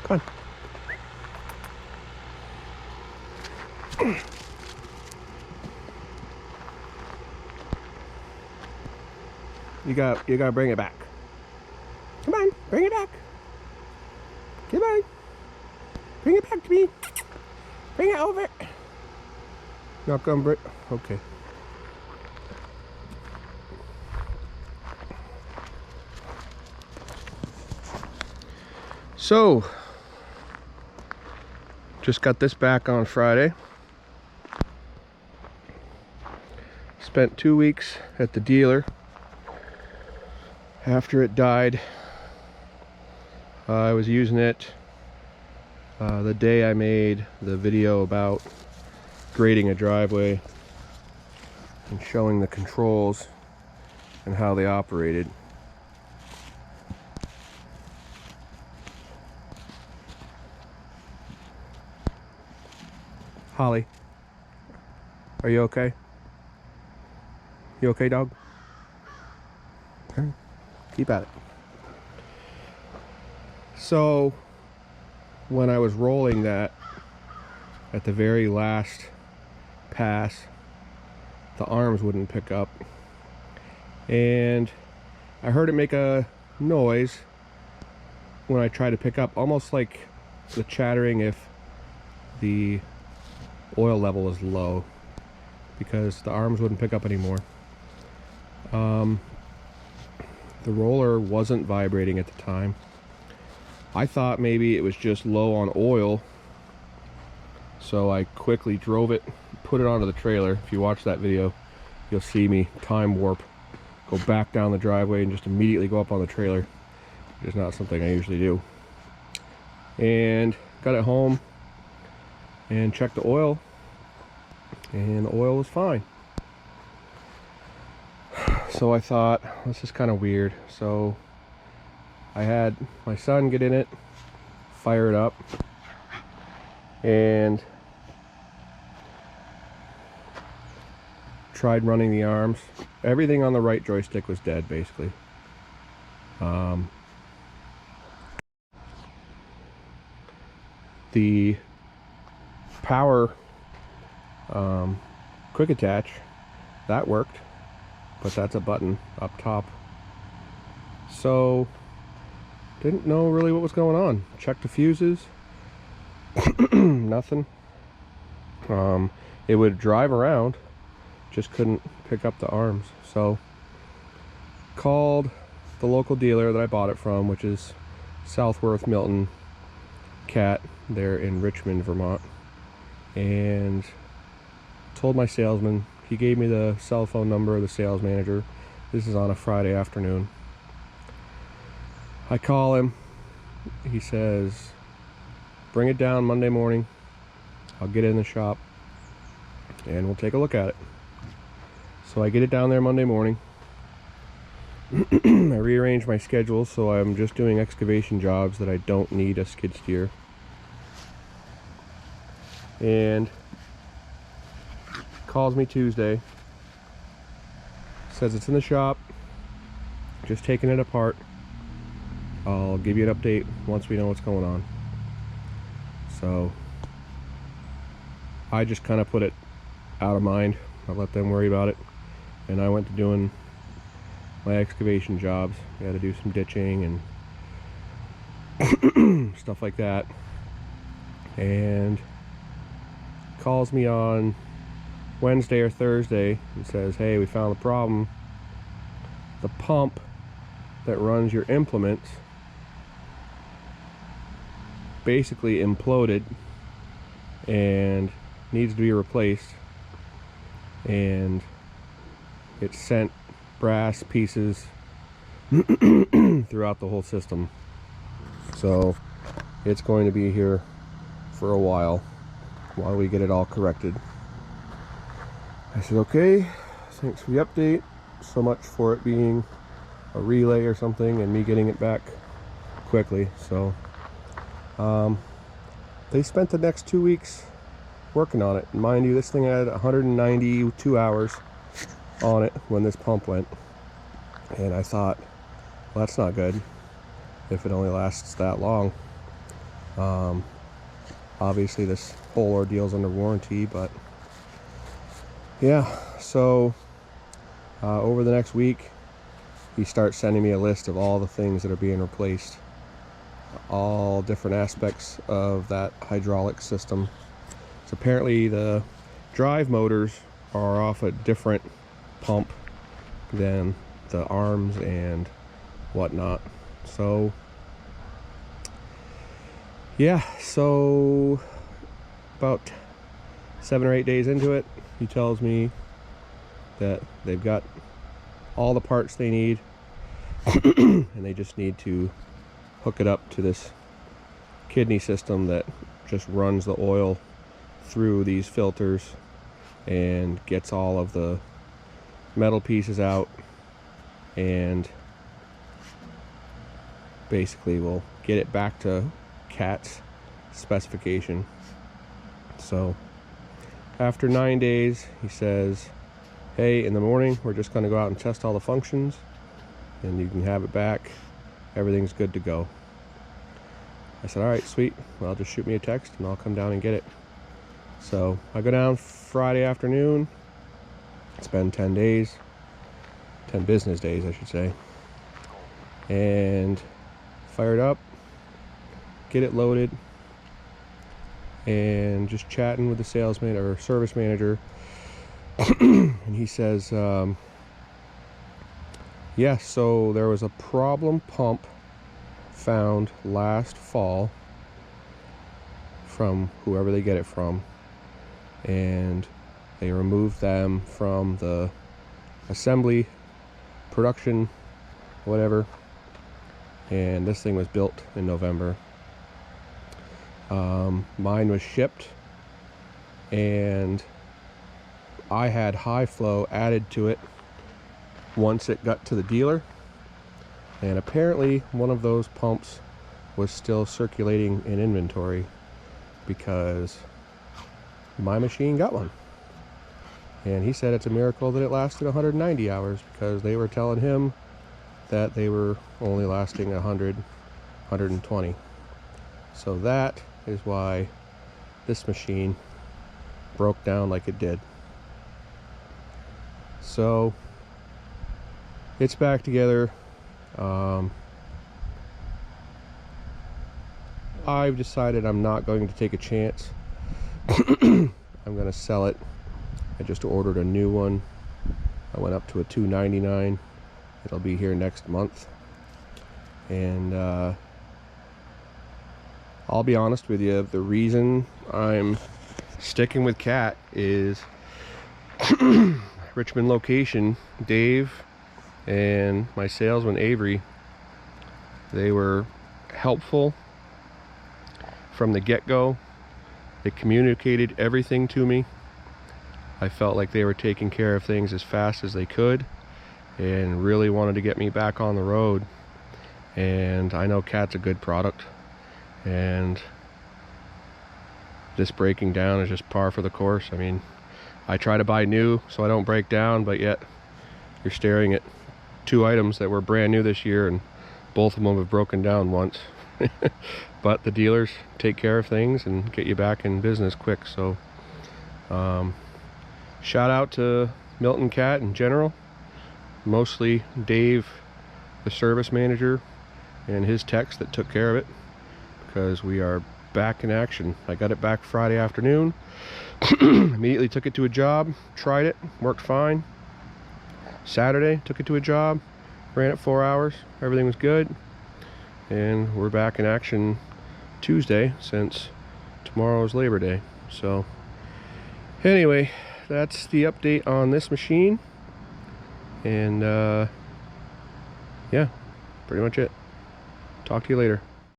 Come on. You gotta bring it back. Come on, bring it back. Come on. Bring it back to me. Bring it over. Not gonna bring. Okay. So, just got this back on Friday. Spent 2 weeks at the dealer after it died. I was using it the day I made the video about grading a driveway and showing the controls and how they operated. Holly, are you okay? You okay, dog? Okay. Keep at it. So, when I was rolling that at the very last pass, the arms wouldn't pick up. And I heard it make a noise when I tried to pick up, almost like the chattering if the oil level is low, because the arms wouldn't pick up anymore. The roller wasn't vibrating at the time. I thought maybe it was just low on oil, so I quickly drove it, put it onto the trailer. If you watch that video, you'll see me time warp, go back down the driveway and just immediately go up on the trailer. It's not something I usually do. And got it home and checked the oil, and the oil was fine. So I thought, this is kind of weird. So I had my son get in it, fire it up, and tried running the arms. Everything on the right joystick was dead, basically. The power quick attach, that worked, but that's a button up top. So didn't know really what was going on. Checked the fuses. Nothing. It would drive around, just couldn't pick up the arms. So called the local dealer that I bought it from, which is Southworth-Milton Cat. They're in Richmond, Vermont, and told my salesman. He gave me the cell phone number of the sales manager. This is on a Friday afternoon. I call him. He says, bring it down Monday morning. I'll get it in the shop and we'll take a look at it. So I get it down there Monday morning. I rearrange my schedule so I'm just doing excavation jobs that I don't need a skid steer. And calls me Tuesday, says it's in the shop, just taking it apart. I'll give you an update once we know what's going on. So I just kind of put it out of mind. I let them worry about it, and I went to doing my excavation jobs. I had to do some ditching and stuff like that. And calls me on Wednesday or Thursday and says, hey, we found the problem. The pump that runs your implements basically imploded and needs to be replaced, and it sent brass pieces throughout the whole system. So it's going to be here for a while we get it all corrected. I said, okay, thanks for the update. So much for it being a relay or something and me getting it back quickly. So they spent the next 2 weeks working on it. Mind you, this thing had 192 hours on it when this pump went. And I thought, well, that's not good if it only lasts that long. Obviously this whole ordeal's under warranty, but yeah, so over the next week he starts sending me a list of all the things that are being replaced, all different aspects of that hydraulic system. So apparently the drive motors are off a different pump than the arms and whatnot. So yeah, so about 7 or 8 days into it, he tells me that they've got all the parts they need and they just need to hook it up to this kidney system that just runs the oil through these filters and gets all of the metal pieces out, and basically will get it back to CAT's specification. So after 9 days, he says, hey, in the morning we're just going to go out and test all the functions and you can have it back, everything's good to go. I said, all right, sweet, well, just shoot me a text and I'll come down and get it. So I go down Friday afternoon. It's been 10 days, 10 business days I should say, and fire it up, get it loaded, and just chatting with the salesman or service manager. And he says, yeah, so there was a problem pump found last fall from whoever they get it from, and they removed them from the assembly, production, whatever, and this thing was built in November. Mine was shipped and I had high flow added to it once it got to the dealer, and apparently one of those pumps was still circulating in inventory because my machine got one. And he said it's a miracle that it lasted 190 hours because they were telling him that they were only lasting 100, 120. So that is why this machine broke down like it did. So it's back together. I've decided I'm not going to take a chance. I'm going to sell it. I just ordered a new one. I went up to a $299. It'll be here next month. And I'll be honest with you, the reason I'm sticking with CAT is Richmond location, Dave and my salesman Avery, they were helpful from the get-go. They communicated everything to me. I felt like they were taking care of things as fast as they could and really wanted to get me back on the road. And I know CAT's a good product, and this breaking down is just par for the course. I mean, I try to buy new so I don't break down, but yet you're staring at 2 items that were brand new this year and both of them have broken down once. But the dealers take care of things and get you back in business quick. So shout out to Milton CAT in general, mostly Dave, the service manager, and his techs that took care of it, because we are back in action. I got it back Friday afternoon. Immediately took it to a job, tried it, worked fine. Saturday took it to a job, ran it 4 hours, everything was good, and we're back in action Tuesday since tomorrow is Labor Day. So anyway, that's the update on this machine, and yeah, pretty much it. Talk to you later.